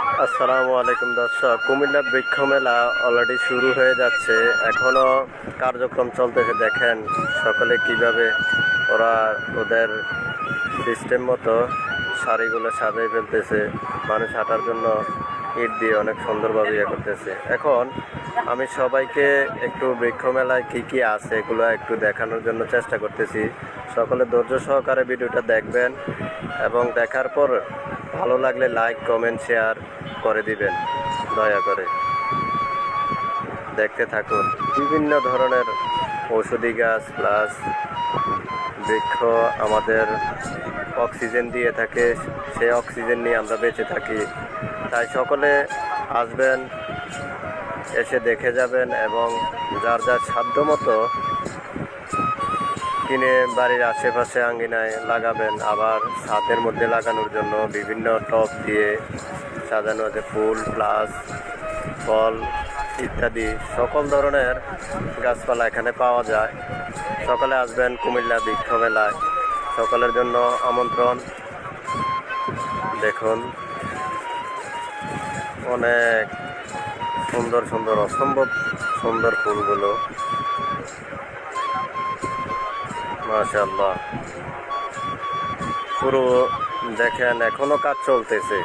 আসসালামু আলাইকুম দর্শক, কুমিল্লা বৃক্ষ মেলা অলরেডি শুরু হয়ে যাচ্ছে। এখনো কার্যক্রম চলতেছে। দেখেন সকলে কিভাবে ওরা ওদের সিস্টেম মতো শাড়িগুলো সাজিয়ে ফেলতেছে। মানুষ হাঁটার জন্য ইট দিয়ে অনেক সুন্দরভাবে ইয়ে করতেছে। এখন আমি সবাইকে একটু বৃক্ষ মেলায় কী কী আছে এগুলো একটু দেখানোর জন্য চেষ্টা করতেছি। সকলে ধৈর্য সহকারে ভিডিওটা দেখবেন এবং দেখার পর ভালো লাগলে লাইক কমেন্ট শেয়ার করে দিবেন। দয়া করে দেখতে থাকুন। বিভিন্ন ধরনের ঔষধি গাছ প্লাস বৃক্ষ আমাদের অক্সিজেন দিয়ে থাকে, সেই অক্সিজেন নিয়ে আমরা বেঁচে থাকি। তাই সকলে আসবেন, এসে দেখে যাবেন এবং যার যার সাধ্য মতো কিনে বাড়ির আশেপাশে আঙ্গিনায় লাগাবেন। আবার ছাদের মধ্যে লাগানোর জন্য বিভিন্ন টব দিয়ে সাজানো আছে, ফুল প্লাস ফল ইত্যাদি সকল ধরনের গাছপালা এখানে পাওয়া যায়। সকালে আসবেন কুমিল্লা বৃক্ষ মেলায়, সকলের জন্য আমন্ত্রণ। দেখুন অনেক সুন্দর সুন্দর, অসম্ভব সুন্দর ফুলগুলো, মাশাআল্লাহ। পুরো দেখেন এখনো কাজ চলতেছে।